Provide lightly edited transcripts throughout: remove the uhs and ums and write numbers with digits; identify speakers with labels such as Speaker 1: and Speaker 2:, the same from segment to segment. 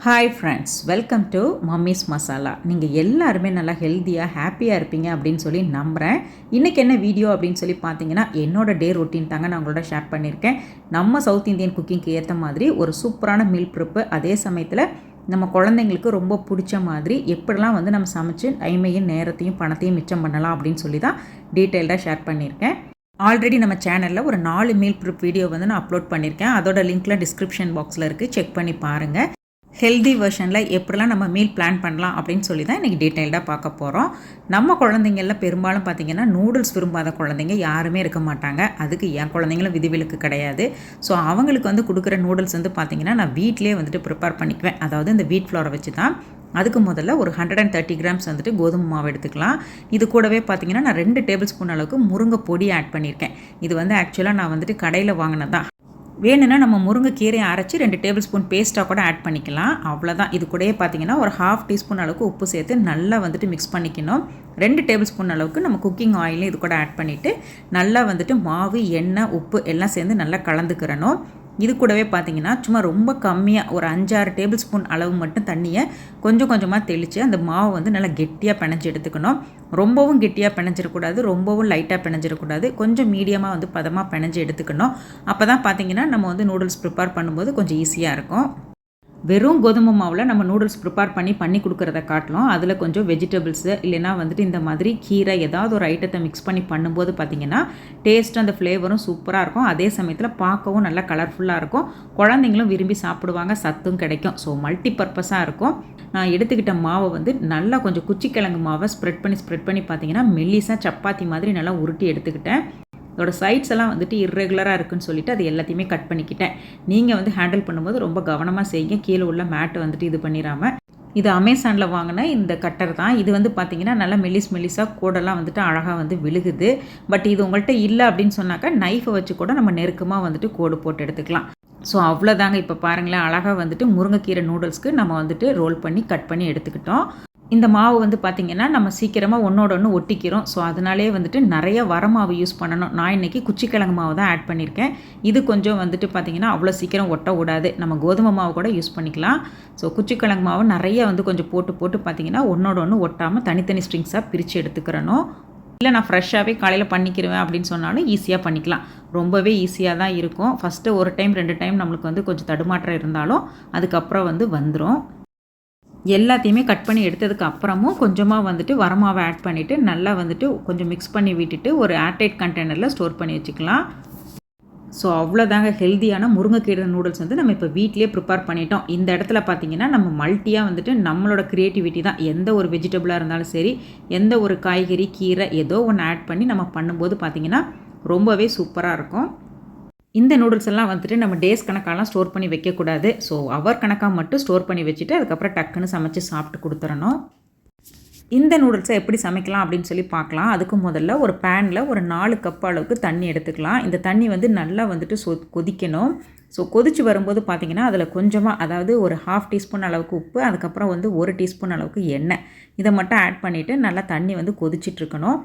Speaker 1: Hi friends, welcome to mummy's masala. நீங்கள் எல்லாருமே நல்லா ஹெல்த்தியாக ஹாப்பியாக இருப்பீங்க அப்படின்னு சொல்லி நம்புகிறேன். இன்றைக்கி என்ன வீடியோ அப்படின்னு சொல்லி பார்த்தீங்கன்னா, என்னோட டே ரொட்டீன் தாங்க நான் உங்களோட ஷேர் பண்ணியிருக்கேன். நம்ம சவுத் இந்தியன் குக்கிங்க்கு ஏற்ற மாதிரி ஒரு சூப்பரான மீல் ப்ரிப்பு, அதே சமயத்தில் நம்ம குழந்தைங்களுக்கு ரொம்ப பிடிச்ச மாதிரி எப்படிலாம் வந்து நம்ம சமைச்சு டைமையும் நேரத்தையும் பணத்தையும் மிச்சம் பண்ணலாம் அப்படின்னு சொல்லி தான் டீட்டெயில்டாக ஷேர் பண்ணியிருக்கேன். ஆல்ரெடி நம்ம சேனலில் ஒரு 4 மீல் ப்ரிப் வீடியோ வந்து நான் அப்லோட் பண்ணியிருக்கேன். அதோட லிங்க்லாம் டிஸ்கிரிப்ஷன் பாக்ஸில் இருக்குது, செக் பண்ணி பாருங்கள். ஹெல்தி வெர்ஷனில் எப்படிலாம் நம்ம மீல் பிளான் பண்ணலாம் அப்படின்னு சொல்லி தான் இன்றைக்கி டீட்டெயில்டாக பார்க்க போகிறோம். நம்ம குழந்தைங்களில் பெரும்பாலும் பார்த்திங்கன்னா நூடுல்ஸ் விரும்பாத குழந்தைங்க யாருமே இருக்க மாட்டாங்க. அதுக்கு என் குழந்தைங்களும் விதிவிலக்கு கிடையாது. ஸோ அவங்களுக்கு வந்து கொடுக்குற நூடுல்ஸ் வந்து பார்த்திங்கன்னா நான் வீட்டிலே வந்துட்டு ப்ரிப்பேர் பண்ணிக்குவேன். அதாவது இந்த வீட் ஃப்ளோரை வச்சு தான். அதுக்கு முதல்ல ஒரு 130 கிராம்ஸ் வந்துட்டு கோதுமை மாவு எடுத்துக்கலாம். இது கூடவே பார்த்திங்கன்னா நான் 2 டேபிள் ஸ்பூன் அளவுக்கு முருங்கை பொடி ஆட் பண்ணியிருக்கேன். இது வந்து ஆக்சுவலாக நான் வந்துட்டு கடையில் வாங்கினது தான். வேணும்னா நம்ம முருங்கைக்கீரையை அரைச்சி 2 டேபிள் ஸ்பூன் பேஸ்ட்டாக கூட ஆட் பண்ணிக்கலாம். அவ்வளோதான். இது கூடயே பார்த்தீங்கன்னா ஒரு 1/2 டீஸ்பூன் அளவுக்கு உப்பு சேர்த்து நல்லா வந்துட்டு மிக்ஸ் பண்ணிக்கணும். 2 டேபிள் ஸ்பூன் அளவுக்கு நம்ம குக்கிங் ஆயிலையும் இது கூட ஆட் பண்ணிவிட்டு நல்லா வந்துட்டு மாவு, எண்ணெய், உப்பு எல்லாம் சேர்ந்து நல்லா கலந்துக்கிறணும். இது கூடவே பார்த்தீங்கன்னா சும்மா ரொம்ப கம்மியாக ஒரு 5-6 டேபிள் ஸ்பூன் அளவு மட்டும் தண்ணியை கொஞ்சம் கொஞ்சமாக தெளித்து அந்த மாவை வந்து நல்லா கெட்டியாக பிணைஞ்சி எடுத்துக்கணும். ரொம்பவும் கெட்டியாக பிணைஞ்சிடக்கூடாது, ரொம்பவும் லைட்டாக பிணைஞ்சிடக்கூடாது. கொஞ்சம் மீடியமாக வந்து பதமாக பிணைஞ்சி எடுத்துக்கணும். அப்போ தான் பார்த்தீங்கன்னா நம்ம வந்து நூடுல்ஸ் ப்ரிப்பேர் பண்ணும்போது கொஞ்சம் ஈஸியாக இருக்கும். வெறும் கோதுமை மாவில் நம்ம நூடுல்ஸ் ப்ரிப்பேர் பண்ணி கொடுக்குறத காட்டிலும் அதில் கொஞ்சம் வெஜிடபிள்ஸு இல்லைனா வந்துட்டு இந்த மாதிரி கீரை ஏதாவது ஒரு ஐட்டத்தை மிக்ஸ் பண்ணி பண்ணும்போது பார்த்திங்கன்னா டேஸ்ட் அந்த ஃப்ளேவரும் சூப்பராக இருக்கும். அதே சமயத்தில் பார்க்கவும் நல்லா கலர்ஃபுல்லாக இருக்கும். குழந்தைங்களும் விரும்பி சாப்பிடுவாங்க, சத்தும் கிடைக்கும். ஸோ மல்டி பர்பஸாக இருக்கும். நான் எடுத்துக்கிட்ட மாவை வந்து நல்லா கொஞ்சம் குச்சிக்கிழங்கு மாவை ஸ்ப்ரெட் பண்ணி பார்த்திங்கன்னா மெல்லிஸாக சப்பாத்தி மாதிரி நல்லா உருட்டி எடுத்துக்கிட்டேன். அதோட சைட்ஸ் எல்லாம் வந்துட்டு இர்ரெகுலராக இருக்குன்னு சொல்லிவிட்டு அது எல்லாத்தையுமே கட் பண்ணிக்கிட்டேன். நீங்கள் வந்து ஹேண்டில் பண்ணும்போது ரொம்ப கவனமாக செய்யுங்க. கீழே உள்ள மேட்டை வந்துட்டு இது பண்ணிடாமல். இது அமேசானில் வாங்கின இந்த கட்டர் தான். இது வந்து பார்த்திங்கன்னா நல்லா மெல்லிஸாக கூடலாம் வந்துட்டு அழகாக வந்து விழுகுது. பட் இது உங்கள்கிட்ட இல்லை அப்படின்னு சொன்னாக்கா நைஃபை வச்சு கூட நம்ம நெருக்கமாக வந்துட்டு கோடு போட்டு எடுத்துக்கலாம். ஸோ அவ்வளோதாங்க. இப்போ பாருங்களேன், அழகாக வந்துட்டு முருங்கைக்கீரை நூடுல்ஸ்க்கு நம்ம வந்துட்டு ரோல் பண்ணி கட் பண்ணி எடுத்துக்கிட்டோம். இந்த மாவு வந்து பார்த்திங்கன்னா நம்ம சீக்கிரமாக ஒன்றோட ஒன்று ஒட்டிக்கிறோம். ஸோ அதனாலே வந்துட்டு நிறைய வரமாவு யூஸ் பண்ணணும். நான் இன்றைக்கி குச்சிக்கிழங்கு மாவு தான் ஆட் பண்ணியிருக்கேன். இது கொஞ்சம் வந்துட்டு பார்த்திங்கன்னா அவ்வளோ சீக்கிரம் ஒட்ட விடாது. நம்ம கோதுமை மாவு கூட யூஸ் பண்ணிக்கலாம். ஸோ குச்சிக்கிழங்கு மாவு நிறைய வந்து கொஞ்சம் போட்டு பார்த்திங்கன்னா ஒன்றோட ஒன்று ஒட்டாமல் தனித்தனி ஸ்ட்ரிங்ஸாக பிரித்து எடுத்துக்கிறணும். இல்லை நான் ஃப்ரெஷ்ஷாகவே காலையில் பண்ணிக்கிடுவேன் அப்படின்னு சொன்னாலும் ஈஸியாக பண்ணிக்கலாம். ரொம்பவே ஈஸியாக தான் இருக்கும். ஃபஸ்ட்டு ஒரு டைம் 2 டைம் நம்மளுக்கு வந்து கொஞ்சம் தடுமாற்றம் இருந்தாலும் அதுக்கப்புறம் வந்து வந்துடும். எல்லாத்தையுமே கட் பண்ணி எடுத்ததுக்கு அப்புறமும் கொஞ்சமாக வந்துட்டு வரமாவை ஆட் பண்ணிவிட்டு நல்லா வந்துட்டு கொஞ்சம் மிக்ஸ் பண்ணி விட்டுட்டு ஒரு ஏர்டைட் கண்டெய்னரில் ஸ்டோர் பண்ணி வச்சுக்கலாம். ஸோ அவ்வளோதாங்க. ஹெல்த்தியான முருங்கைக்கீரை நூடுல்ஸ் வந்து நம்ம இப்போ வீட்டிலே ப்ரிப்பேர் பண்ணிட்டோம். இந்த இடத்துல பார்த்திங்கன்னா நம்ம மல்ட்டியாக வந்துட்டு நம்மளோட க்ரியேட்டிவிட்டி தான். எந்த ஒரு வெஜிடபிளாக இருந்தாலும் சரி, எந்த ஒரு காய்கறி, கீரை ஏதோ ஒன்று ஆட் பண்ணி நம்ம பண்ணும்போது பார்த்திங்கன்னா ரொம்பவே சூப்பராக இருக்கும். இந்த நூடுல்ஸ் எல்லாம் வந்துட்டு நம்ம டேஸ் கணக்காலாம் ஸ்டோர் பண்ணி வைக்கக்கூடாது. ஸோ அவர் கணக்காக மட்டும் ஸ்டோர் பண்ணி வச்சுட்டு அதுக்கப்புறம் டக்குன்னு சமைச்சு சாப்பிட்டு கொடுத்துடணும். இந்த நூடுல்ஸை எப்படி சமைக்கலாம் அப்படின்னு சொல்லி பார்க்கலாம். அதுக்கு முதல்ல ஒரு பேனில் ஒரு 4 கப் அளவுக்கு தண்ணி எடுத்துக்கலாம். இந்த தண்ணி வந்து நல்லா வந்துட்டு கொதிக்கணும். ஸோ கொதித்து வரும்போது பார்த்திங்கன்னா அதில் கொஞ்சமாக, அதாவது ஒரு 1/2 டீஸ்பூன் அளவுக்கு உப்பு, அதுக்கப்புறம் வந்து 1 டீஸ்பூன் அளவுக்கு எண்ணெய், இதை மட்டும் ஆட் பண்ணிவிட்டு நல்லா தண்ணி வந்து கொதிச்சிட்ருக்கணும்.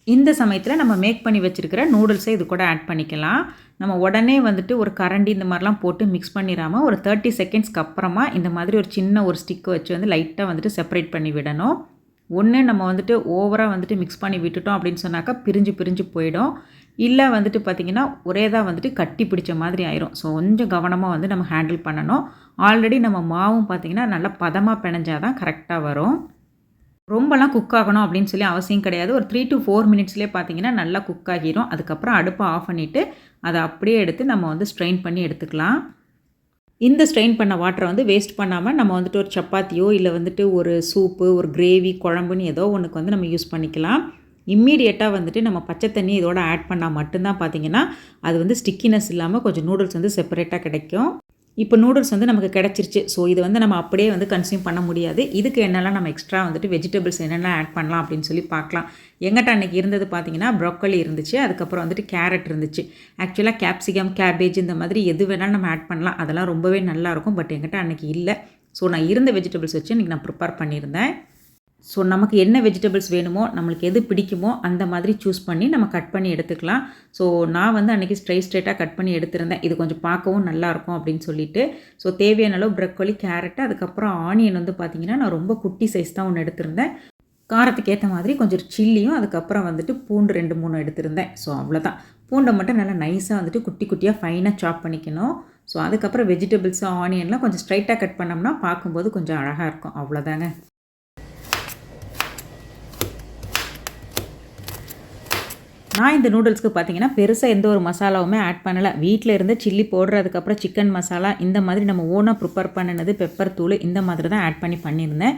Speaker 1: இந்த சமயத்தில் நம்ம மேக் பண்ணி வச்சுருக்கிற நூடுல்ஸை இது கூட ஆட் பண்ணிக்கலாம். நம்ம உடனே வந்துட்டு ஒரு கரண்டி இந்த மாதிரிலாம் போட்டு மிக்ஸ் பண்ணிடாமல் ஒரு 30 செகண்ட்ஸ்க்கு அப்புறமா இந்த மாதிரி ஒரு சின்ன ஒரு ஸ்டிக்கை வச்சு வந்து லைட்டாக வந்துட்டு செப்பரேட் பண்ணி விடணும். ஒன்று நம்ம வந்துட்டு ஓவராக வந்துட்டு மிக்ஸ் பண்ணி விட்டுட்டோம் அப்படின்னு சொன்னாக்கா பிரிஞ்சு போயிடும். இல்லை வந்துட்டு பார்த்திங்கன்னா ஒரே தான் வந்துட்டு கட்டி பிடிச்ச மாதிரி ஆயிரும். ஸோ கொஞ்சம் கவனமாக வந்து நம்ம ஹேண்டில் பண்ணணும். ஆல்ரெடி நம்ம மாவும் பார்த்திங்கன்னா நல்லா பதமாக பிணைஞ்சாதான் கரெக்டாக வரும். ரொம்பலாம் குக் ஆகணும் அப்படின்னு சொல்லி அவசியம் கிடையாது. ஒரு 3 to 4 மினிட்ஸ்லேயே பார்த்தீங்கன்னா நல்லா குக் ஆகிரும். அதுக்கப்புறம் அடுப்பை ஆஃப் பண்ணிவிட்டு அதை அப்படியே எடுத்து நம்ம வந்து ஸ்ட்ரெயின் பண்ணி எடுத்துக்கலாம். இந்த ஸ்ட்ரெயின் பண்ண வாட்டரை வந்து வேஸ்ட் பண்ணாமல் நம்ம வந்துட்டு ஒரு சப்பாத்தியோ இல்லை வந்துட்டு ஒரு சூப்பு, ஒரு கிரேவி, குழம்புன்னு ஏதோ ஒன்றுக்கு வந்து நம்ம யூஸ் பண்ணிக்கலாம். இம்மீடியட்டாக வந்துட்டு நம்ம பச்சை தண்ணி இதோட ஆட் பண்ணால் மட்டும்தான் பார்த்திங்கன்னா அது வந்து ஸ்டிக்கினஸ் இல்லாமல் கொஞ்சம் நூடுல்ஸ் வந்து செப்பரேட்டாக கிடைக்கும். இப்போ நூடுல்ஸ் வந்து நமக்கு கிடச்சிருச்சு. ஸோ இது வந்து நம்ம அப்படியே வந்து கன்சியூம் பண்ண முடியாது. இதுக்கு என்னெல்லாம் நம்ம எக்ஸ்ட்ரா வந்துட்டு வெஜிடபிள்ஸ் என்னெல்லாம் ஆட் பண்ணலாம் அப்படின்னு சொல்லி பார்க்கலாம். எங்கிட்ட அன்றைக்கி இருந்தது பார்த்திங்கன்னா ப்ரோக்கோலி இருந்துச்சு, அதுக்கப்புறம் வந்துட்டு கேரட் இருந்துச்சு. ஆக்சுவலாக கேப்சிகம், கேபேஜ் இந்த மாதிரி எது வேணாலும் நம்ம ஆட் பண்ணலாம். அதெல்லாம் ரொம்பவே நல்லாயிருக்கும். பட் எங்கிட்ட அன்றைக்கி இல்லை. ஸோ நான் இருந்த வெஜிடபிள்ஸ் வச்சு இன்றைக்கி நான் ப்ரிப்பேர் பண்ணியிருந்தேன். ஸோ நமக்கு என்ன வெஜிடபிள்ஸ் வேணுமோ, நம்மளுக்கு எது பிடிக்குமோ அந்த மாதிரி சூஸ் பண்ணி நம்ம கட் பண்ணி எடுத்துக்கலாம். ஸோ நான் வந்து அன்றைக்கி ஸ்ட்ரெயிட்டாக கட் பண்ணி எடுத்திருந்தேன். இது கொஞ்சம் பார்க்கவும் நல்லாயிருக்கும் அப்படின்னு சொல்லிட்டு. ஸோ தேவையான அளவு ப்ரக்கோலி, கேரட்டு, அதுக்கப்புறம் ஆனியன் வந்து பார்த்திங்கன்னா நான் ரொம்ப குட்டி சைஸ் தான் ஒன்று எடுத்திருந்தேன். காரத்துக்கு ஏற்ற மாதிரி கொஞ்சம் சில்லியும், அதுக்கப்புறம் வந்துட்டு பூண்டு 2, 3 எடுத்திருந்தேன். ஸோ அவ்வளோதான். பூண்டை மட்டும் நல்லா நைஸாக வந்துட்டு குட்டி குட்டியாக ஃபைனாக சாப் பண்ணிக்கணும். ஸோ அதுக்கப்புறம் வெஜிடபிள்ஸு, ஆனியன்லாம் கொஞ்சம் ஸ்ட்ரைட்டாக கட் பண்ணோம்னா பார்க்கும்போது கொஞ்சம் அழகாக இருக்கும். அவ்வளோதாங்க. நான் இந்த நூடுல்ஸ்க்கு பார்த்தீங்கன்னா பெருசாக எந்த ஒரு மசாலாவுமே ஆட் பண்ணலை. வீட்டில் இருந்து சில்லி பவுடர், அதுக்கப்புறம் சிக்கன் மசாலா, இந்த மாதிரி நம்ம ஓனாக ப்ரிப்பேர் பண்ணினது, பெப்பர் தூள், இந்த மாதிரி தான் ஆட் பண்ணியிருந்தேன்.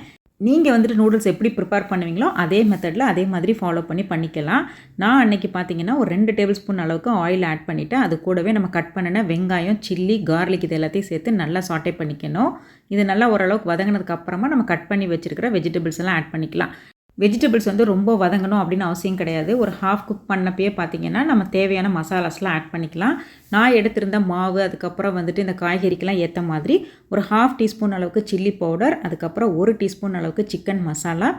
Speaker 1: நீங்கள் வந்துட்டு நூடுல்ஸ் எப்படி ப்ரிப்பேர் பண்ணுவீங்களோ அதே மெத்தடில் அதே மாதிரி ஃபாலோ பண்ணிக்கலாம். நான் அன்றைக்கி பார்த்தீங்கன்னா ஒரு 2 டேபிள் ஸ்பூன் அளவுக்கு ஆயில் ஆட் பண்ணிவிட்டேன். அது கூடவே நம்ம கட் பண்ணின வெங்காயம், சில்லி, கார்லிக் இது எல்லாத்தையும் சேர்த்து நல்லா சாட்டே பண்ணிக்கணும். இது நல்லா ஓரளவுக்கு வதங்கினதுக்கு அப்புறமா நம்ம கட் பண்ணி வச்சுருக்கிற வெஜிடபிள்ஸ் எல்லாம் ஆட் பண்ணிக்கலாம். வெஜிடபிள்ஸ் வந்து ரொம்ப வதங்கணும் அப்படின்னு அவசியம் கிடையாது. ஒரு ஹாஃப் குக் பண்ணப்பயே பார்த்தீங்கன்னா நம்ம தேவையான மசாலாஸ்லாம் ஆட் பண்ணிக்கலாம். நான் எடுத்திருந்த மாவு, அதுக்கப்புறம் வந்துட்டு இந்த காய்கறிக்கெலாம் ஏற்ற மாதிரி ஒரு ஹாஃப் டீஸ்பூன் அளவுக்கு சில்லி பவுடர், அதுக்கப்புறம் 1 டீஸ்பூன் அளவுக்கு சிக்கன் மசாலா,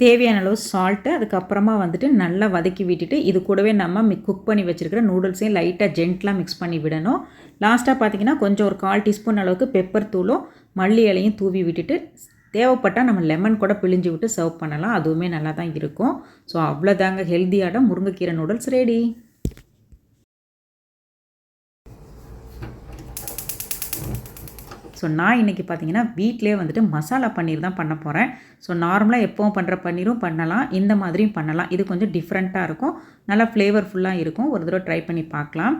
Speaker 1: தேவையான அளவு சால்ட்டு, அதுக்கப்புறமா வந்துட்டு நல்லா வதக்கி விட்டுட்டு இது கூடவே நம்ம குக் பண்ணி வச்சுருக்கிற நூடுல்ஸையும் லைட்டாக ஜென்ட்லாக மிக்ஸ் பண்ணி விடணும். லாஸ்ட்டாக பார்த்தீங்கன்னா கொஞ்சம் ஒரு 1/4 டீஸ்பூன் அளவுக்கு பெப்பர் தூளும் மல்லி இலையும் தூவி விட்டுட்டு தேவைப்பட்டால் நம்ம லெமன் கூட பிழிஞ்சு விட்டு சர்வ் பண்ணலாம். அதுவுமே நல்லா தான் இருக்கும். ஸோ அவ்வளோதாங்க, ஹெல்த்தியான முருங்கைக்கீரை நூடுல்ஸ் ரெடி. ஸோ நான் இன்றைக்கி பார்த்தீங்கன்னா வீட்டிலே வந்துட்டு மசாலா பன்னீர் தான் பண்ண போகிறேன். ஸோ நார்மலாக எப்போவும் பண்ணுற பன்னீரும் பண்ணலாம், இந்த மாதிரியும் பண்ணலாம். இது கொஞ்சம் டிஃப்ரெண்ட்டாக இருக்கும், நல்லா ஃப்ளேவர்ஃபுல்லாக இருக்கும். ஒரு தடவை ட்ரை பண்ணி பார்க்கலாம்.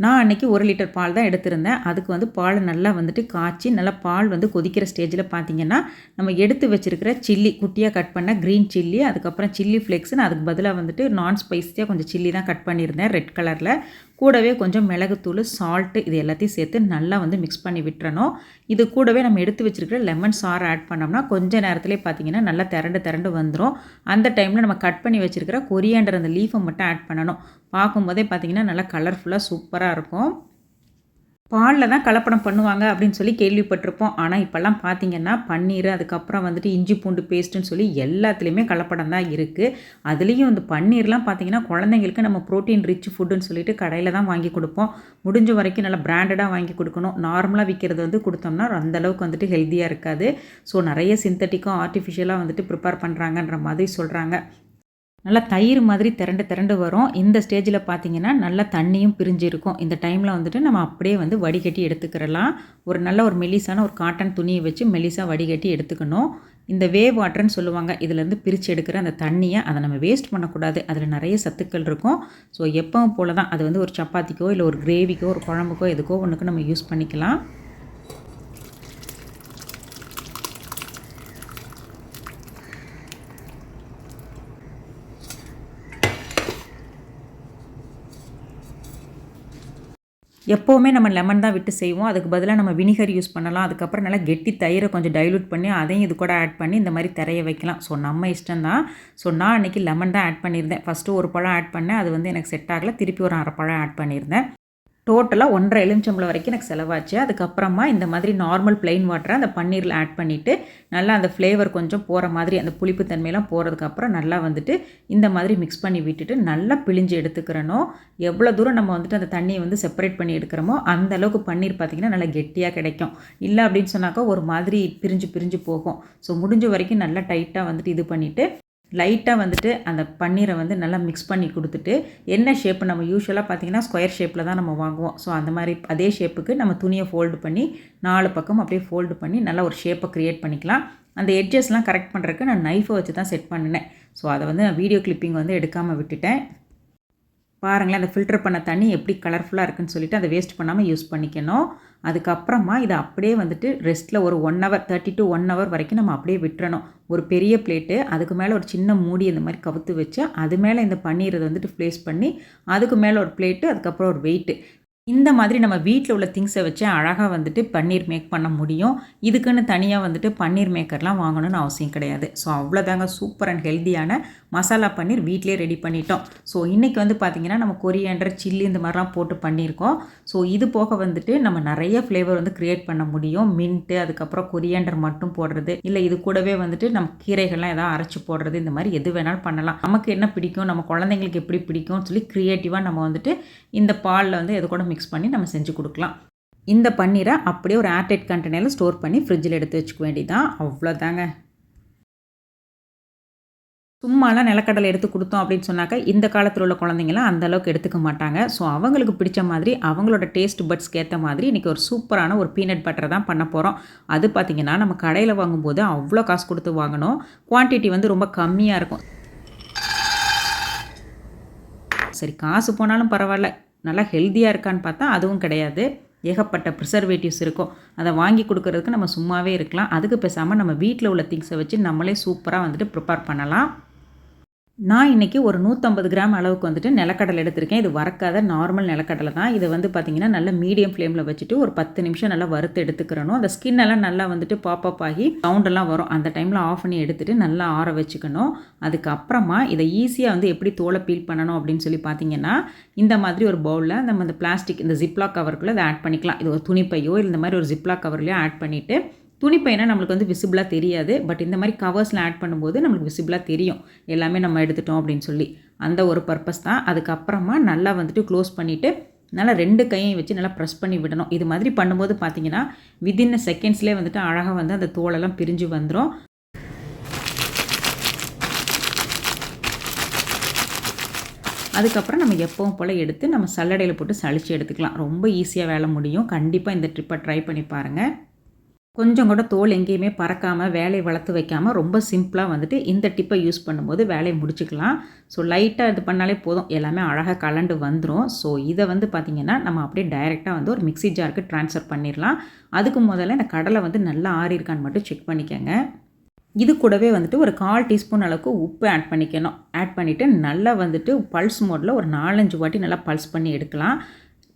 Speaker 1: நான் அன்றைக்கி 1 லிட்டர் பால் தான் எடுத்திருந்தேன். அதுக்கு வந்து பால் நல்லா வந்துட்டு காய்ச்சி நல்லா பால் வந்து கொதிக்கிற ஸ்டேஜில் பார்த்தீங்கன்னா நம்ம எடுத்து வச்சுருக்கிற சில்லி, குட்டியாக கட் பண்ண க்ரீன் சில்லி, அதுக்கப்புறம் சில்லி ஃப்ளேக்ஸ்னு அதுக்கு பதிலாக வந்துட்டு நான் ஸ்பைஸியாக கொஞ்சம் சில்லி தான் கட் பண்ணியிருந்தேன் ரெட் கலரில். கூடவே கொஞ்சம் மிளகுத்தூள், சால்ட்டு இது எல்லாத்தையும் சேர்த்து நல்லா வந்து மிக்ஸ் பண்ணி விட்டுறணும். இது கூடவே நம்ம எடுத்து வச்சுருக்கிற லெமன் சாறு ஆட் பண்ணோம்னா கொஞ்சம் நேரத்துலேயே பார்த்தீங்கன்னா நல்லா திரண்டு வந்துடும். அந்த டைமில் நம்ம கட் பண்ணி வச்சுருக்கிற கொரியாண்டர் அந்த லீஃபை மட்டும் ஆட் பண்ணணும். பார்க்கும்போதே பார்த்தீங்கன்னா நல்லா கலர்ஃபுல்லாக சூப்பராக இருக்கும். பாலில் தான் கலப்படம் பண்ணுவாங்க அப்படின்னு சொல்லி கேள்விப்பட்டிருப்போம். ஆனால் இப்போல்லாம் பார்த்தீங்கன்னா பன்னீர், அதுக்கப்புறம் வந்துட்டு இஞ்சி பூண்டு பேஸ்ட்டுன்னு சொல்லி எல்லாத்துலேயுமே கலப்படம் தான் இருக்குது. அதுலேயும் இந்த பன்னீர்லாம் பார்த்தீங்கன்னா குழந்தைங்களுக்கு நம்ம ப்ரோட்டீன் ரிச் ஃபுட்டுன்னு சொல்லிட்டு கடையில் தான் வாங்கி கொடுப்போம். முடிஞ்ச வரைக்கும் நல்லா பிராண்டடாக வாங்கி கொடுக்கணும். நார்மலாக விற்கிறது வந்து கொடுத்தோம்னா அந்தளவுக்கு வந்துட்டு ஹெல்த்தியாக இருக்காது. ஸோ நிறைய சிந்தட்டிக்கும் ஆர்டிஃபிஷியலாக வந்துட்டு ப்ரிப்பேர் பண்ணுறாங்கன்ற மாதிரி சொல்கிறாங்க. நல்லா தயிர் மாதிரி திரண்டு வரும். இந்த ஸ்டேஜில் பார்த்தீங்கன்னா நல்லா தண்ணியும் பிரிஞ்சிருக்கும். இந்த டைமில் வந்துட்டு நம்ம அப்படியே வந்து வடிகட்டி எடுத்துக்கிறலாம். ஒரு நல்ல ஒரு மெலிசான ஒரு காட்டன் துணியை வச்சு மெலிசாக வடிகட்டி எடுத்துக்கணும். இந்த வேவ் வாட்டர்னு சொல்லுவாங்க. இதிலேருந்து பிரித்து எடுக்கிற அந்த தண்ணியை அதை நம்ம வேஸ்ட் பண்ணக்கூடாது. அதில் நிறைய சத்துக்கள் இருக்கும். ஸோ எப்பவும் போல தான் அது வந்து ஒரு சப்பாத்திக்கோ இல்லை ஒரு கிரேவிக்கோ ஒரு குழம்புக்கோ எதுக்கோ ஒன்றுக்கு நம்ம யூஸ் பண்ணிக்கலாம். எப்போவுமே நம்ம லெமன் தான் விட்டு செய்வோம். அதுக்கு பதிலாக நம்ம வினிகர் யூஸ் பண்ணலாம். அதுக்கப்புறம் நல்லா கெட்டி தயிரை கொஞ்சம் டைலூட் பண்ணி அதையும் இது கூட ஆட் பண்ணி இந்த மாதிரி திரைய வைக்கலாம். ஸோ நம்ம இஷ்டம் தான். ஸோ நான் அன்றைக்கி லெமன் தான் ஆட் பண்ணியிருந்தேன். ஃபஸ்ட்டு ஒரு பழம் ஆட் பண்ணேன், அது வந்து எனக்கு செட் ஆகலை. திருப்பி ஒரு 1/2 பழம் ஆட் பண்ணியிருந்தேன். டோட்டலாக 1.5 எலுமிச்சம்பழம் வரைக்கும் எனக்கு செலவாச்சு. அதுக்கப்புறமா இந்த மாதிரி நார்மல் பிளெயின் வாட்டரை அந்த பன்னீரில் ஆட் பண்ணிவிட்டு நல்லா அந்த ஃப்ளேவர் கொஞ்சம் போகிற மாதிரி அந்த புளிப்பு தன்மையெல்லாம் போகிறதுக்கப்புறம் நல்லா வந்துட்டு இந்த மாதிரி மிக்ஸ் பண்ணி விட்டுட்டு நல்லா பிழிஞ்சு எடுத்துக்கிறணும். எவ்வளோ தூரம் நம்ம வந்துட்டு அந்த தண்ணியை வந்து செப்பரேட் பண்ணி எடுக்கிறோமோ அந்த அளவுக்கு பன்னீர் பார்த்திங்கன்னா நல்லா கெட்டியாக கிடைக்கும். இல்லை அப்படின்னு சொன்னாக்கா ஒரு மாதிரி பிரிஞ்சு போகும். ஸோ முடிஞ்ச வரைக்கும் நல்லா டைட்டாக வந்துட்டு இது பண்ணிவிட்டு லைட்டாக வந்துட்டு அந்த பன்னீரை வந்து நல்லா மிக்ஸ் பண்ணி கொடுத்துட்டு என்ன ஷேப்பு நம்ம யூஸ்வலாக பார்த்திங்கன்னா ஸ்கொயர் ஷேப்பில் தான் நம்ம வாங்குவோம். ஸோ அந்த மாதிரி அதே ஷேப்புக்கு நம்ம துணியை ஃபோல்டு பண்ணி 4 பக்கம் அப்படியே ஃபோல்டு பண்ணி நல்லா ஒரு ஷேப்பை க்ரியேட் பண்ணிக்கலாம். அந்த எட்ஜஸ்லாம் கரெக்ட் பண்ணுறதுக்கு நான் நைஃபை வச்சு தான் செட் பண்ணினேன். ஸோ அதை வந்து நான் வீடியோ கிளிப்பிங் வந்து எடுக்காமல் விட்டுட்டேன். பாருங்களேன், அந்த ஃபில்டர் பண்ண தண்ணி எப்படி கலர்ஃபுல்லாக இருக்குன்னு சொல்லிவிட்டு அதை வேஸ்ட் பண்ணாமல் யூஸ் பண்ணிக்கணும். அதுக்கப்புறமா இதை அப்படியே வந்துட்டு ரெஸ்ட்டில் ஒரு 1 ஹவர் 30 to 1 ஹவர் வரைக்கும் நம்ம அப்படியே விட்டுறணும். ஒரு பெரிய பிளேட்டு, அதுக்கு மேலே ஒரு சின்ன மூடி இந்த மாதிரி கவுத்து வச்சு அது மேலே இந்த பன்னீரை வந்துட்டு ப்ளேஸ் பண்ணி அதுக்கு மேலே ஒரு பிளேட்டு, அதுக்கப்புறம் ஒரு வெயிட்டு இந்த மாதிரி நம்ம வீட்டில் உள்ள திங்ஸை வச்சு அழகாக வந்துட்டு பன்னீர் மேக் பண்ண முடியும். இதுக்குன்னு தனியாக வந்துட்டு பன்னீர் மேக்கர்லாம் வாங்கணும்னு அவசியம் கிடையாது. ஸோ அவ்வளோதாங்க, சூப்பர் அண்ட் ஹெல்த்தியான மசாலா பன்னீர் வீட்டிலே ரெடி பண்ணிட்டோம். ஸோ இன்றைக்கி வந்து பார்த்திங்கன்னா நம்ம கொரியாண்டர், சில்லி இந்த மாதிரிலாம் போட்டு பண்ணியிருக்கோம். ஸோ இது போக வந்துட்டு நம்ம நிறைய ஃப்ளேவர் வந்து க்ரியேட் பண்ண முடியும். மின்ட்டு, அதுக்கப்புறம் கொரியாண்டர் மட்டும் போடுறது, இல்லை இது கூடவே வந்துட்டு நம்ம கீரைகள்லாம் எதாவது அரைச்சி போடுறது, இந்த மாதிரி எது வேணாலும் பண்ணலாம். நமக்கு என்ன பிடிக்கும், நம்ம குழந்தைங்களுக்கு எப்படி பிடிக்கும்னு சொல்லி க்ரியேட்டிவாக நம்ம வந்துட்டு இந்த பாலில் வந்து எது கூட மிக்ஸ் பண்ணி நம்ம செஞ்சு கொடுக்கலாம். இந்த பன்னீரை அப்படியே ஒரு ஏர்டைட் கண்டெய்னரில் ஸ்டோர் பண்ணி ஃப்ரிட்ஜில் எடுத்து வச்சுக்க வேண்டியதான். அவ்வளோதாங்க. சும்மாலாம் நிலக்கடலை எடுத்து கொடுத்தோம் அப்படின்னு சொன்னாக்கா இந்த காலத்தில் உள்ள குழந்தைங்களாம் அந்தளவுக்கு எடுத்துக்க மாட்டாங்க. ஸோ அவங்களுக்கு பிடிச்ச மாதிரி அவங்களோட டேஸ்ட் பட்ஸ்க்கு ஏற்ற மாதிரி இன்றைக்கி ஒரு சூப்பரான ஒரு பீனட் பட்டரை தான் பண்ண போகிறோம். அது பார்த்திங்கன்னா நம்ம கடையில் வாங்கும்போது அவ்வளோ காசு கொடுத்து வாங்கணும். குவான்டிட்டி வந்து ரொம்ப கம்மியாக இருக்கும். சரி, காசு போனாலும் பரவாயில்ல, நல்லா ஹெல்த்தியாக இருக்கான்னு பார்த்தா அதுவும் கிடையாது. ஏகப்பட்ட ப்ரிசர்வேட்டிவ்ஸ் இருக்கும். அதை வாங்கி கொடுக்கறதுக்கு நம்ம சும்மாவே இருக்கலாம். அதுக்கு பேசாமல் நம்ம வீட்டில் உள்ள திங்ஸை வச்சு நம்மளே சூப்பராக வந்துட்டு ப்ரிப்பேர் பண்ணலாம். நான் இன்றைக்கி ஒரு 150 கிராம் அளவுக்கு வந்துட்டு நிலக்கடலை எடுத்திருக்கேன். இது வறுக்காத நார்மல் நிலக்கடலை தான். இதை வந்து பார்த்திங்கன்னா நல்லா மீடியம் ஃப்ளேமில் வச்சுட்டு ஒரு 10 நிமிஷம் நல்லா வறுத்து எடுத்துக்கிறணும். அந்த ஸ்கின்னெல்லாம் நல்லா வந்துட்டு பாப்பப் ஆகி சவுண்டெல்லாம் வரும். அந்த டைமில் ஆஃப் பண்ணி எடுத்துகிட்டு நல்லா ஆற வச்சுக்கணும். அதுக்கப்புறமா இதை ஈஸியாக வந்து எப்படி தோலை பீல் பண்ணணும் அப்படின்னு சொல்லி பார்த்திங்கன்னா, இந்த மாதிரி ஒரு பவுலில் நம்ம இந்த பிளாஸ்டிக் இந்த ஜிப்லாக் கவருக்குள்ளே இதை ஆட் பண்ணிக்கலாம். இது ஒரு துணிப்பையோ இல்லை இந்த மாதிரி ஒரு ஜிப்லாக் கவர்லையோ ஆட் பண்ணிவிட்டு, துணிப்பைனா நம்மளுக்கு வந்து விசிபிளாக தெரியாது. பட் இந்த மாதிரி கவர்ஸில் ஆட் பண்ணும்போது நம்மளுக்கு விசிபிளாக தெரியும் எல்லாமே நம்ம எடுத்துட்டோம் அப்படின்னு சொல்லி. அந்த ஒரு பர்பஸ் தான். அதுக்கப்புறமா நல்லா வந்துட்டு க்ளோஸ் பண்ணிவிட்டு நல்லா 2 கையையும் வச்சு நல்லா ப்ரெஸ் பண்ணி விடணும். இது மாதிரி பண்ணும்போது பார்த்திங்கன்னா வித்தின் செகண்ட்ஸ்லேயே வந்துட்டு அழகாக வந்து அந்த தோலெல்லாம் பிரிஞ்சு வந்துடும். அதுக்கப்புறம் நம்ம எப்பவும் போல் எடுத்து நம்ம சல்லடையில் போட்டு சளிச்சு எடுத்துக்கலாம். ரொம்ப ஈஸியாக வேலை முடியும். கண்டிப்பாக இந்த ட்ரிப்பை ட்ரை பண்ணி பாருங்கள். கொஞ்சம் கூட தோல் எங்கேயுமே பறக்காமல் வேலையை வளர்த்து வைக்காமல் ரொம்ப சிம்பிளாக வந்துட்டு இந்த டிப்பை யூஸ் பண்ணும்போது வேலையை முடிச்சுக்கலாம். ஸோ லைட்டாக இது பண்ணாலே போதும், எல்லாமே அழகாக கலண்டு வந்துடும். ஸோ இதை வந்து பார்த்திங்கன்னா நம்ம அப்படியே டைரெக்டாக வந்து ஒரு மிக்ஸி ஜாருக்கு ட்ரான்ஸ்ஃபர் பண்ணிடலாம். அதுக்கு முதல்ல இந்த கடலை வந்து நல்லா ஆறியிருக்கான்னு மட்டும் செக் பண்ணிக்கோங்க. இது கூடவே வந்துட்டு ஒரு 1/4 டீஸ்பூன் அளவுக்கு உப்பு ஆட் பண்ணிக்கணும். ஆட் பண்ணிவிட்டு நல்லா வந்துட்டு பல்ஸ் மோடில் ஒரு 4-5 வாட்டி நல்லா பல்ஸ் பண்ணி எடுக்கலாம்.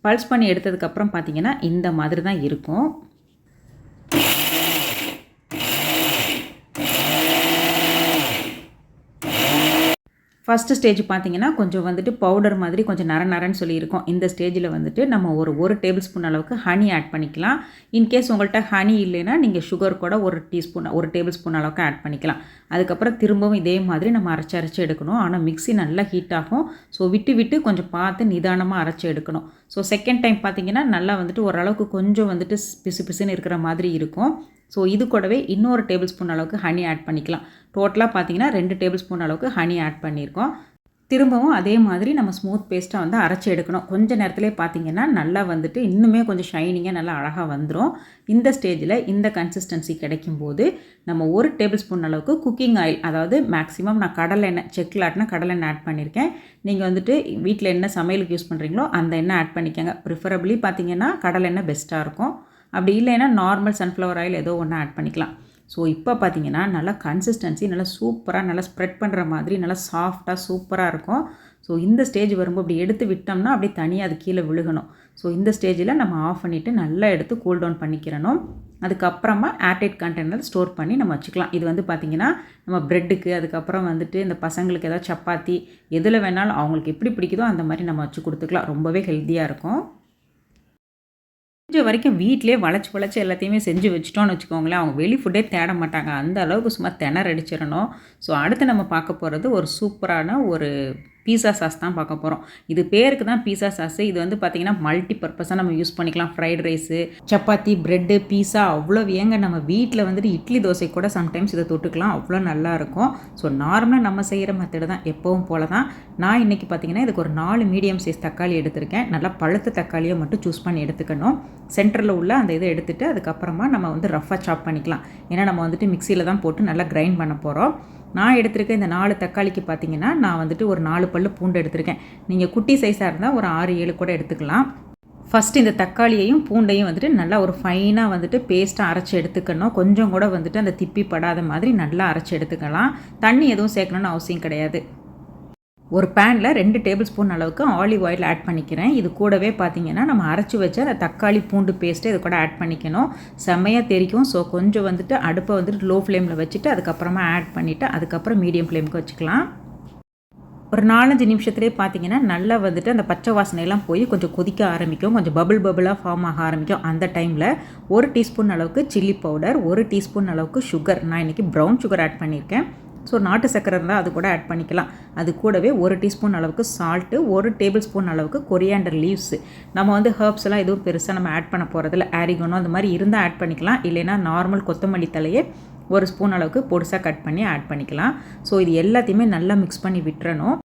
Speaker 1: பல்ஸ் பண்ணி எடுத்ததுக்கப்புறம் பார்த்திங்கன்னா இந்த மாதிரி தான் இருக்கும். ஃபஸ்ட்டு ஸ்டேஜ் பார்த்திங்கன்னா கொஞ்சம் வந்துட்டு பவுடர் மாதிரி கொஞ்சம் நரன்னு சொல்லியிருக்கோம். இந்த ஸ்டேஜில் வந்துட்டு நம்ம ஒரு டேபிள் ஸ்பூன் அளவுக்கு ஹனி ஆட் பண்ணிக்கலாம். இன்கேஸ் உங்கள்கிட்ட ஹனி இல்லைன்னா நீங்கள் சுகர் கூட ஒரு டேபிள் ஸ்பூன் அளவுக்கு ஆட் பண்ணிக்கலாம். அதுக்கப்புறம் திரும்பவும் இதே மாதிரி நம்ம அரைச்சி எடுக்கணும். ஆனால் மிக்ஸி நல்லா ஹீட் ஆகும். ஸோ விட்டு கொஞ்சம் பார்த்து நிதானமாக அரைச்சி எடுக்கணும். ஸோ செகண்ட் டைம் பார்த்திங்கன்னா நல்லா வந்துட்டு ஓரளவுக்கு கொஞ்சம் வந்துட்டு பிசுன்னு இருக்கிற மாதிரி இருக்கும். ஸோ இது கூடவே இன்னொரு டேபிள் ஸ்பூன் அளவுக்கு ஹனி ஆட் பண்ணிக்கலாம். டோட்டலாக பார்த்திங்கன்னா 2 டேபிள் ஸ்பூன் அளவுக்கு ஹனி ஆட் பண்ணியிருக்கோம். திரும்பவும் அதே மாதிரி நம்ம ஸ்மூத் பேஸ்ட்டாக வந்து அரைச்சி எடுக்கணும். கொஞ்சம் நேரத்துலேயே பார்த்திங்கன்னா நல்லா வந்துட்டு இன்னுமே கொஞ்சம் ஷைனிங்காக நல்லா அழகாக வந்துடும். இந்த ஸ்டேஜில் இந்த கன்சிஸ்டன்சி கிடைக்கும்போது நம்ம 1 டேபிள் ஸ்பூன் அளவுக்கு குக்கிங் ஆயில், அதாவது மேக்ஸிமம் நான் கடலெண்ணெய், செக்லாட்னா கடலெண்ணெய் ஆட் பண்ணியிருக்கேன். நீங்கள் வந்துட்டு வீட்டில் என்ன சமையலுக்கு யூஸ் பண்ணுறீங்களோ அந்த எண்ணெய் ஆட் பண்ணிக்கோங்க. ப்ரிஃபரபிளி பார்த்திங்கன்னா கடலெண்ணெய் பெஸ்ட்டாக இருக்கும். அப்படி இல்லைன்னா நார்மல் சன்ஃப்ளவர் ஆயில் ஏதோ ஒன்று ஆட் பண்ணிக்கலாம். ஸோ இப்போ பார்த்திங்கன்னா நல்லா கன்சிஸ்டன்சி நல்லா சூப்பராக நல்லா ஸ்ப்ரெட் பண்ணுற மாதிரி நல்லா சாஃப்டாக சூப்பராக இருக்கும். ஸோ இந்த ஸ்டேஜ் வரும்போது அப்படி எடுத்து விட்டோம்னா அப்படியே தனியாக அது கீழே விழுகணும். ஸோ இந்த ஸ்டேஜில் நம்ம ஆஃப் பண்ணிவிட்டு நல்லா எடுத்து கூல் டவுன் பண்ணிக்கிறணும். அதுக்கப்புறமா ஏர்டைட் கண்டெய்னர் ஸ்டோர் பண்ணி நம்ம வச்சுக்கலாம். இது வந்து பார்த்திங்கன்னா நம்ம ப்ரெட்டுக்கு, அதுக்கப்புறம் வந்துட்டு இந்த பசங்களுக்கு ஏதாவது சப்பாத்தி எதில் வேணாலும் அவங்களுக்கு எப்படி பிடிக்குதோ அந்த மாதிரி நம்ம வச்சு கொடுத்துக்கலாம். ரொம்பவே ஹெல்த்தியாக இருக்கும். முடிஞ்ச வரைக்கும் வீட்டிலே வளைச்சி எல்லாத்தையுமே செஞ்சு வச்சுட்டோன்னு வச்சுக்கோங்களேன், அவங்க வெளி ஃபுட்டே தேட மாட்டாங்க. அந்த அளவுக்கு சும்மா திணறடிச்சிடணும். ஸோ அடுத்து நம்ம பார்க்க போகிறது ஒரு சூப்பரான ஒரு பீஸா சாஸ் தான் பார்க்க போகிறோம். இது பேருக்கு தான் பீஸா சாஸு. இது வந்து பார்த்திங்கன்னா மல்டி பர்பஸாக நம்ம யூஸ் பண்ணிக்கலாம். ஃப்ரைட் ரைஸு, சப்பாத்தி, ப்ரெட்டு, பீஸா அவ்வளோ ஏங்க நம்ம வீட்டில் வந்துட்டு இட்லி தோசை கூட சம்டைம்ஸ் இதை தொட்டுக்கலாம். அவ்வளோ நல்லாயிருக்கும். ஸோ நார்மலாக நம்ம செய்கிற மெத்தடு தான், எப்பவும் போல தான். நான் இன்றைக்கி பார்த்திங்கன்னா இதுக்கு ஒரு 4 மீடியம் சைஸ் தக்காளி எடுத்திருக்கேன். நல்லா பழுத்த தக்காளியை மட்டும் சூஸ் பண்ணி எடுத்துக்கணும். சென்டரில் உள்ள அந்த இதை எடுத்துகிட்டு அதுக்கப்புறமா நம்ம வந்து ரஃபாக சாப் பண்ணிக்கலாம். ஏன்னா நம்ம வந்துட்டு மிக்சியில் தான் போட்டு நல்லா கிரைண்ட் பண்ண போகிறோம். நான் எடுத்திருக்க இந்த 4 தக்காளிக்கு பார்த்திங்கன்னா நான் வந்துட்டு ஒரு 4 பல்லு பூண்டு எடுத்திருக்கேன். நீங்கள் குட்டி சைஸாக இருந்தால் ஒரு 6-7 கூட எடுத்துக்கலாம். ஃபஸ்ட்டு இந்த தக்காளியையும் பூண்டையும் வந்துட்டு நல்லா ஒரு ஃபைனாக வந்துட்டு பேஸ்ட்டாக அரைச்சி எடுத்துக்கணும். கொஞ்சம் கூட வந்துட்டு அந்த திப்பி படாத மாதிரி நல்லா அரைச்சி எடுத்துக்கலாம். தண்ணி எதுவும் சேர்க்கணுன்னு அவசியம் கிடையாது. ஒரு பேனில் 2 டேபிள் ஸ்பூன் அளவுக்கு ஆலிவ் ஆயில் ஆட் பண்ணிக்கிறேன். இது கூடவே பார்த்திங்கன்னா நம்ம அரைச்சி வச்ச அந்த தக்காளி பூண்டு பேஸ்ட்டு இது கூட ஆட் பண்ணிக்கணும். செம்மையாக தெரிக்கும். ஸோ கொஞ்சம் வந்துட்டு அடுப்பை வந்துட்டு லோ ஃப்ளேமில் வச்சுட்டு அதுக்கப்புறமா ஆட் பண்ணிவிட்டு அதுக்கப்புறம் மீடியம் ஃப்ளேமுக்கு வச்சுக்கலாம். ஒரு 4-5 நிமிஷத்துலேயே பார்த்தீங்கன்னா நல்லா வந்துட்டு அந்த பச்சை வாசனையெல்லாம் போய் கொஞ்சம் கொதிக்க ஆரம்பிக்கும். கொஞ்சம் பபுளாக ஃபார்ம் ஆக ஆரம்பிக்கும். அந்த டைமில் 1 டீஸ்பூன் அளவுக்கு சில்லி பவுடர், 1 டீஸ்பூன் அளவுக்கு சுகர், நான் இன்றைக்கி ப்ரௌன் சுகர் ஆட் பண்ணியிருக்கேன். ஸோ நாட்டு சக்கரை இருந்தால் அது கூட ஆட் பண்ணிக்கலாம். அது கூடவே 1 டீஸ்பூன் அளவுக்கு சால்ட்டு, 1 டேபிள் ஸ்பூன் அளவுக்கு கொரியாண்டர் லீவ்ஸு. நம்ம வந்து ஹர்ப்ஸ் எல்லாம் எதுவும் பெருசாக நம்ம ஆட் பண்ண போகிறதில்ல. ஆரிகனோ அந்த மாதிரி இருந்தால் ஆட் பண்ணிக்கலாம். இல்லைன்னா நார்மல் கொத்தமல்லி தலையே 1 ஸ்பூன் அளவுக்கு பொடிசாக கட் பண்ணி ஆட் பண்ணிக்கலாம். ஸோ இது எல்லாத்தையுமே நல்லா மிக்ஸ் பண்ணி விட்டுறணும்.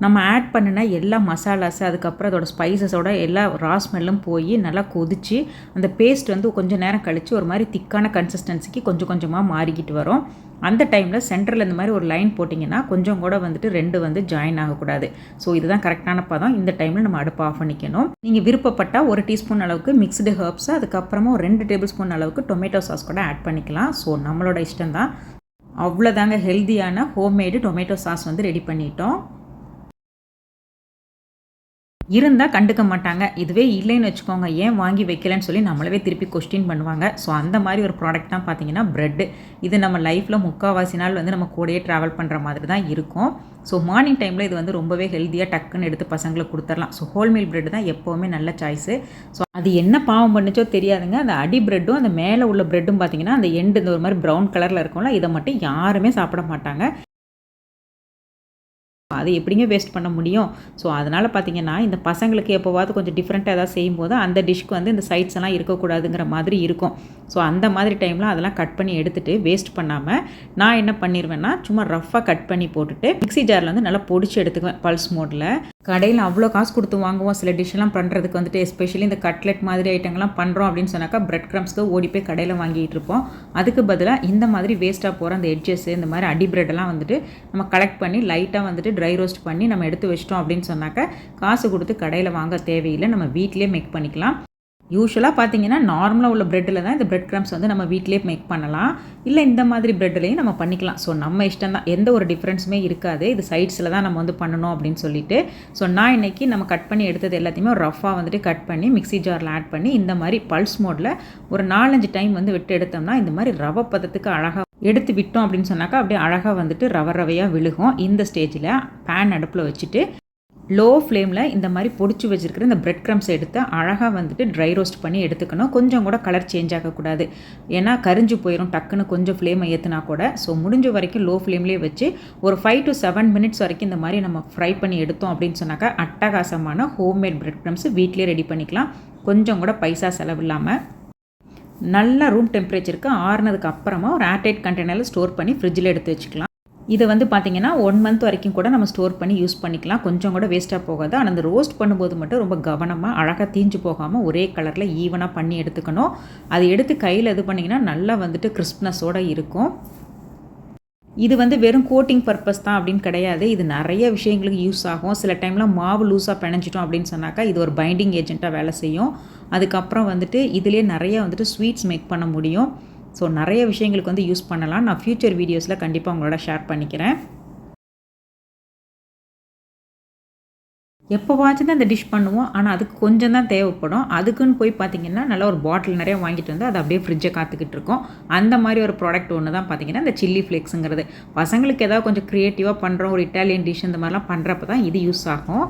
Speaker 1: நம்ம ஆட் பண்ணின எல்லா மசாலாஸ் அதுக்கப்புறம் அதோட ஸ்பைசஸோட எல்லா ரா ஸ்மெல்லும் போய் நல்லா கொதித்து அந்த பேஸ்ட் வந்து கொஞ்சம் நேரம் கழித்து ஒரு மாதிரி திக்கான கன்சிஸ்டன்சிக்கு கொஞ்சம் கொஞ்சமாக மாறிக்கிட்டு வரும். அந்த டைமில் சென்டரில் இந்த மாதிரி ஒரு லைன் போட்டிங்கன்னா கொஞ்சம் கூட வந்துட்டு 2 வந்து ஜாயின் ஆகக்கூடாது. ஸோ இதுதான் கரெக்டான பதம். இந்த டைமில் நம்ம அடுப்பு ஆஃப் பண்ணிக்கணும். நீங்கள் விருப்பப்பட்டால் 1 டீஸ்பூன் அளவுக்கு மிக்ஸ்டு ஹர்ப்ஸ், அதுக்கப்புறமா ஒரு 2 டேபிள் ஸ்பூன் அளவுக்கு டொமேட்டோ சாஸ் கூட ஆட் பண்ணிக்கலாம். ஸோ நம்மளோட இஷ்டம் தான். அவ்வளோதாங்க, ஹெல்த்தியான ஹோம்மேடு டொமேட்டோ சாஸ் வந்து ரெடி பண்ணிட்டோம். இருந்தால் கண்டுக்க மாட்டாங்க. இதுவே இல்லைன்னு வச்சுக்கோங்க, ஏன் வாங்கி வைக்கலன்னு சொல்லி நம்மளவே திருப்பி கொஸ்டின் பண்ணுவாங்க. ஸோ அந்த மாதிரி ஒரு ப்ராடக்ட் தான் பார்த்தீங்கன்னா ப்ரெட்டு. இது நம்ம லைஃப்பில் முக்கால்வாசி நாள் வந்து நம்ம கூடயே ட்ராவல் பண்ணுற மாதிரி தான் இருக்கும். ஸோ மார்னிங் டைமில் இது வந்து ரொம்பவே ஹெல்த்தியாக டக்குன்னு எடுத்து பசங்களுக்கு கொடுத்துடலாம். ஸோ ஹோல்மீல் ப்ரெட் தான் எப்போவுமே நல்ல சாய்ஸு. ஸோ அது என்ன பாவம் பண்ணிச்சோ தெரியாதுங்க, அந்த அடி ப்ரெட்டும் அந்த மேலே உள்ள ப்ரெட்டும் பார்த்தீங்கன்னா அந்த எண்டு இந்த ஒரு மாதிரி ப்ரௌன் கலரில் இருக்கும்ல, இதை மட்டும் யாருமே சாப்பிட மாட்டாங்க. அது எப்படிங்க வேஸ்ட் பண்ண முடியும்? ஸோ அதனால் பார்த்தீங்கன்னா இந்த பசங்களுக்கு எப்போவாவது கொஞ்சம் டிஃப்ரெண்ட்டாக ஏதாவது செய்யும்போது அந்த டிஷ்க்கு வந்து இந்த சைட்ஸ் எல்லாம் இருக்கக்கூடாதுங்கிற மாதிரி இருக்கும். ஸோ அந்த மாதிரி டைமில் அதெல்லாம் கட் பண்ணி எடுத்துகிட்டு வேஸ்ட் பண்ணாமல் நான் என்ன பண்ணிடுவேன்னா சும்மா ரஃப்பாக கட் பண்ணி போட்டுட்டு மிக்ஸி ஜாரில் வந்து நல்லா பொடிச்சு எடுத்துக்குவேன் பல்ஸ் மோடில். கடையில் அவ்வளோ காசு கொடுத்து வாங்குவோம் சில டிஷ்ஷெல்லாம் பண்ணுறதுக்கு வந்துட்டு, எஸ்பெஷலி இந்த கட்லெட் மாதிரி ஐட்டங்கள்லாம் பண்ணுறோம் அப்படின்னு சொன்னாக்கா பிரெட் க்ரம்ஸ்க்கு ஓடி போய் கடையில் வாங்கிட்டு இருப்போம். அதுக்கு பதிலாக இந்த மாதிரி வேஸ்ட்டாக போகிற அந்த எட்ஜஸ் இந்த மாதிரி அடி பிரெட்டெல்லாம் வந்துட்டு நம்ம கலெக்ட் பண்ணி லைட்டாக வந்துட்டு ட்ரை ரோஸ்ட் பண்ணி நம்ம எடுத்து வச்சிட்டோம் அப்படின்னு சொன்னாக்கா காசு கொடுத்து கடையில் வாங்க தேவையில்லை, நம்ம வீட்டிலே மேக் பண்ணிக்கலாம். யூஸ்வலாக பார்த்தீங்கன்னா நார்மலாக உள்ள ப்ரெட்டில் தான் இந்த பிரெட் க்ரம்ஸ் வந்து நம்ம வீட்டிலே மேக் பண்ணலாம். இல்லை இந்த மாதிரி ப்ரெட்லேயும் நம்ம பண்ணிக்கலாம். ஸோ நம்ம இஷ்டம் தான், எந்த ஒரு டிஃப்ரென்ஸுமே இருக்காது. இது சைட்ஸில் தான் நம்ம வந்து பண்ணணும் அப்படின்னு சொல்லிட்டு. ஸோ நான் இன்றைக்கி நம்ம கட் பண்ணி எடுத்தது எல்லாத்தையுமே ஒரு ரஃபாக வந்துட்டு கட் பண்ணி மிக்ஸி ஜாரில் ஆட் பண்ணி இந்த மாதிரி பல்ஸ் மோடில் ஒரு 4-5 டைம் வந்து விட்டு எடுத்தோம்னா இந்த மாதிரி ரவை பதத்துக்கு அழகாக எடுத்து விட்டோம் அப்படின்னு சொன்னாக்கா அப்படியே அழகாக வந்துட்டு ரவையாக விழுகும். இந்த ஸ்டேஜில் பேன் அடுப்பில் வச்சுட்டு லோ ஃப்ளேமில் இந்த மாதிரி பொடிச்சு வச்சுருக்கிற இந்த பிரெட் க்ரம்ஸ் எடுத்து அழகாக வந்துட்டு ட்ரை ரோஸ்ட் பண்ணி எடுத்துக்கணும். கொஞ்சம் கூட கலர் சேஞ்ச் ஆகக்கூடாது, ஏன்னா கரிஞ்சு போயிடும் டக்குன்னு கொஞ்சம் ஃப்ளேமை ஏற்றுனா கூட. ஸோ முடிஞ்ச வரைக்கும் லோ ஃப்ளேம்லேயே வச்சு ஒரு 5 to 7 மினிட்ஸ் வரைக்கும் இந்த மாதிரி நம்ம ஃப்ரை பண்ணி எடுத்தோம் அப்படின்னு சொன்னாக்கா அட்டகாசமான ஹோம்மேட் பிரெட் க்ரம்ஸ் வீட்டிலே ரெடி பண்ணிக்கலாம். கொஞ்சம் கூட பைசா செலவு இல்லாமல் நல்லா ரூம் டெம்பரேச்சருக்கு ஆறுனதுக்கு அப்புறமா ஒரு ஏர்டைட் கண்டெய்னரில் ஸ்டோர் பண்ணி ஃப்ரிட்ஜில் எடுத்து வச்சுக்கலாம். இதை வந்து பார்த்திங்கன்னா 1 மந்த் வரைக்கும் கூட நம்ம ஸ்டோர் பண்ணி யூஸ் பண்ணிக்கலாம். கொஞ்சம் கூட வேஸ்ட்டாக போகாது. ஆனால் அந்த ரோஸ்ட் பண்ணும்போது மட்டும் ரொம்ப கவனமாக அழகாக தீஞ்சு போகாமல் ஒரே கலரில் ஈவனாக பண்ணி எடுத்துக்கணும். அது எடுத்து கையில் இது பண்ணிங்கன்னா நல்லா வந்துட்டு கிறிஸ்ப்னஸோடு இருக்கும். இது வந்து வெறும் கோட்டிங் பர்பஸ் தான் அப்படின்னு கிடையாது. இது நிறைய விஷயங்களுக்கு யூஸ் ஆகும். சில டைமில் மாவு லூஸாக பிணைஞ்சிட்டோம் அப்படின்னு சொன்னாக்கா இது ஒரு பைண்டிங் ஏஜென்ட்டாக வேலை செய்யும். அதுக்கப்புறம் வந்துட்டு இதிலே நிறைய வந்துட்டு ஸ்வீட்ஸ் மேக் பண்ண முடியும். ஸோ நிறைய விஷயங்களுக்கு வந்து யூஸ் பண்ணலாம். நான் ஃப்யூச்சர் வீடியோஸில் கண்டிப்பாக உங்களோட ஷேர் பண்ணிக்கிறேன். எப்போவாச்சும் தான் இந்த டிஷ் பண்ணுவோம், ஆனால் அதுக்கு கொஞ்சம் தான் தேவைப்படும். அதுக்குன்னு போய் பார்த்திங்கன்னா நல்லா ஒரு பாட்டில் நிறைய வாங்கிட்டு வந்து அதை அப்படியே ஃப்ரிட்ஜை காத்துக்கிட்டு இருக்கோம். அந்த மாதிரி ஒரு ப்ராடக்ட் ஒன்று தான் பார்த்திங்கன்னா இந்த சில்லி ஃப்ளேக்ஸுங்கிறது. பசங்களுக்கு ஏதாவது கொஞ்சம் க்ரியேட்டிவாக பண்ணுறோம், ஒரு இட்டாலியன் டிஷ் இந்த மாதிரிலாம் பண்ணுறப்ப தான் இது யூஸ் ஆகும்.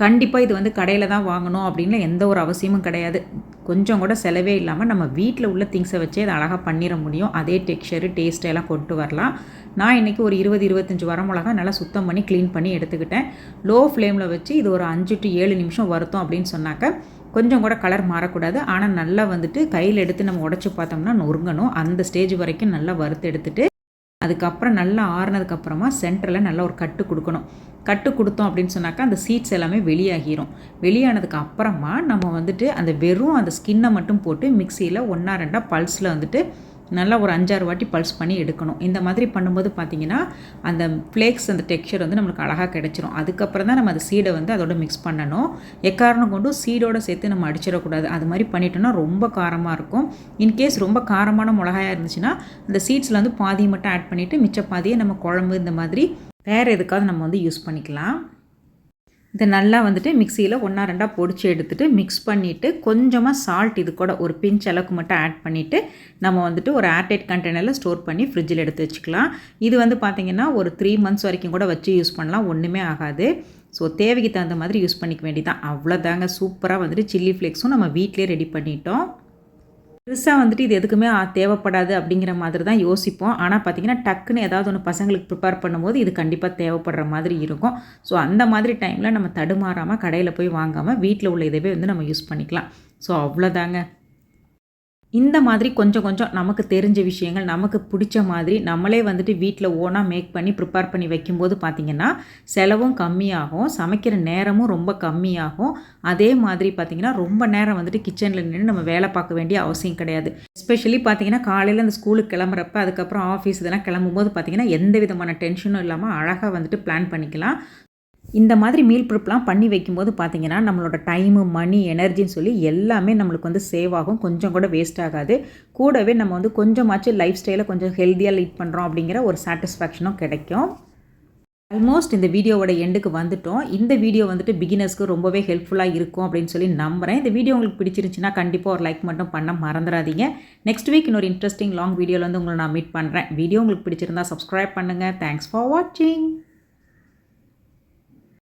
Speaker 1: கண்டிப்பாக இது வந்து கடையில் தான் வாங்கணும் அப்படின்னு எந்த ஒரு அவசியமும் கிடையாது. கொஞ்சம் கூட செலவே இல்லாமல் நம்ம வீட்டில் உள்ள திங்ஸை வச்சே அதை அழகாக பண்ணிட முடியும். அதே டெக்ஸ்சரு டேஸ்ட் எல்லாம் கொண்டு வரலாம். நான் இன்றைக்கி ஒரு 20-25 வரமிளகா நல்லா சுத்தம் பண்ணி க்ளீன் பண்ணி எடுத்துக்கிட்டேன். லோ ஃப்ளேமில் வச்சு இது ஒரு 5 to 7 நிமிஷம் வருத்தோம் அப்படின்னு சொன்னாக்க கொஞ்சம் கூட கலர் மாறக்கூடாது. ஆனால் நல்லா வந்துட்டு கையில் எடுத்து நம்ம உடச்சி பார்த்தோம்னா நொறுங்கணும். அந்த ஸ்டேஜ் வரைக்கும் நல்லா வறுத்து எடுத்துட்டு அதுக்கப்புறம் நல்லா ஆறுனதுக்கப்புறமா சென்டரில் நல்லா ஒரு கட்டு கொடுக்கணும். கட்டு கொடுத்தோம் அப்படின்னு சொன்னாக்கா அந்த சீட்ஸ் எல்லாமே வெளியாகிரும். வெளியானதுக்கு அப்புறமா நம்ம வந்துட்டு அந்த வெறும் அந்த ஸ்கின்னை மட்டும் போட்டு மிக்சியில் 1-2 பல்ஸில் வந்துட்டு நல்லா ஒரு 5-6 வாட்டி பல்ஸ் பண்ணி எடுக்கணும். இந்த மாதிரி பண்ணும்போது பார்த்திங்கன்னா அந்த ஃப்ளேக்ஸ் அந்த டெக்ஸ்சர் வந்து நம்மளுக்கு அழகாக கிடச்சிரும். அதுக்கப்புறம் தான் நம்ம அந்த சீடை வந்து அதோட மிக்ஸ் பண்ணணும். எக்காரணம் கொண்டும் சீடோடு சேர்த்து நம்ம அடிச்சிடக்கூடாது. அது மாதிரி பண்ணிட்டோம்னா ரொம்ப காரமாக இருக்கும். இன்கேஸ் ரொம்ப காரமான மிளகாயாக இருந்துச்சுன்னா அந்த சீட்ஸில் வந்து பாதியை மட்டும் ஆட் பண்ணிவிட்டு மிச்ச பாதியை நம்ம குழம்பு இந்த மாதிரி வேறு எதுக்காவது நம்ம வந்து யூஸ் பண்ணிக்கலாம். இதை நல்லா வந்துட்டு மிக்சியில் 1-2 பொடிச்சு எடுத்துகிட்டு மிக்ஸ் பண்ணிவிட்டு கொஞ்சமாக சால்ட் இது கூட ஒரு பிஞ்ச் அளவுக்கு மட்டும் ஆட் பண்ணிவிட்டு நம்ம வந்துட்டு ஒரு ஏர்டைட் கண்டெய்னரில் ஸ்டோர் பண்ணி ஃப்ரிட்ஜில் எடுத்து வச்சுக்கலாம். இது வந்து பார்த்திங்கன்னா ஒரு 3 months வரைக்கும் கூட வச்சு யூஸ் பண்ணலாம், ஒன்றுமே ஆகாது. ஸோ தேவைக்கு தகுந்த மாதிரி யூஸ் பண்ணிக்க வேண்டியதான். அவ்வளோதாங்க, சூப்பராக வந்துட்டு சில்லி ஃப்ளேக்ஸும் நம்ம வீட்டிலே ரெடி பண்ணிட்டோம். பெருசாக வந்துட்டு இது எதுக்குமே தேவைப்படாது அப்படிங்கிற மாதிரி தான் யோசிப்போம். ஆனால் பார்த்திங்கன்னா டக்குன்னு ஏதாவது ஒன்று பசங்களுக்கு ப்ரிப்பேர் பண்ணும்போது இது கண்டிப்பாக தேவைப்படுற மாதிரி இருக்கும். ஸோ அந்த மாதிரி டைமில் நம்ம தடுமாறாமல் கடையில் போய் வாங்காமல் வீட்டில் உள்ள இதவே வந்து நம்ம யூஸ் பண்ணிக்கலாம். ஸோ அவ்வளோதாங்க. இந்த மாதிரி கொஞ்சம் கொஞ்சம் நமக்கு தெரிஞ்ச விஷயங்கள் நமக்கு பிடிச்ச மாதிரி நம்மளே வந்துட்டு வீட்டில் ஓனாக மேக் பண்ணி ப்ரிப்பேர் பண்ணி வைக்கும்போது பார்த்திங்கன்னா செலவும் கம்மியாகும், சமைக்கிற நேரமும் ரொம்ப கம்மியாகும். அதே மாதிரி பார்த்திங்கன்னா ரொம்ப நேரம் வந்துட்டு கிச்சனில் நின்று நம்ம வேலை பார்க்க வேண்டிய அவசியம் கிடையாது. எஸ்பெஷலி பார்த்திங்கன்னா காலையில் அந்த ஸ்கூலுக்கு கிளம்புறப்ப அதுக்கப்புறம் ஆஃபீஸ் இதெல்லாம் கிளம்பும்போது பார்த்திங்கன்னா எந்த விதமான டென்ஷனும் இல்லாமல் அழகாக வந்துட்டு பிளான் பண்ணிக்கலாம். இந்த மாதிரி மீல் ப்ரிப்லாம் பண்ணி வைக்கும்போது பார்த்திங்கன்னா நம்மளோட டைமு, மணி, எனர்ஜின்னு சொல்லி எல்லாமே நம்மளுக்கு வந்து சேவ் ஆகும். கொஞ்சம் கூட வேஸ்ட் ஆகாது. கூடவே நம்ம வந்து கொஞ்சமாச்சும் லைஃப் ஸ்டைலை கொஞ்சம் ஹெல்த்தியாக லீட் பண்ணுறோம் அப்படிங்கிற ஒரு சாட்டிஸ்ஃபேக்ஷனும் கிடைக்கும். ஆல்மோஸ்ட் இந்த வீடியோவோட எண்டுக்கு வந்துட்டோம். இந்த வீடியோ வந்துட்டு பிகினர்ஸ்க்கு ரொம்பவே ஹெல்ப்ஃபுல்லாக இருக்கும் அப்படின்னு சொல்லி நம்புகிறேன். இந்த வீடியோ உங்களுக்கு பிடிச்சிருந்துச்சுன்னா கண்டிப்பாக ஒரு லைக் மட்டும் பண்ண மறந்துடாதீங்க. நெக்ஸ்ட் வீக் இன்னொரு இன்ட்ரெஸ்டிங் லாங் வீடியோவில் வந்து உங்களை நான் மீட் பண்ணுறேன். வீடியோ உங்களுக்கு பிடிச்சிருந்தா சப்ஸ்கிரைப் பண்ணுங்கள். தேங்க்ஸ் ஃபார் வாட்சிங்.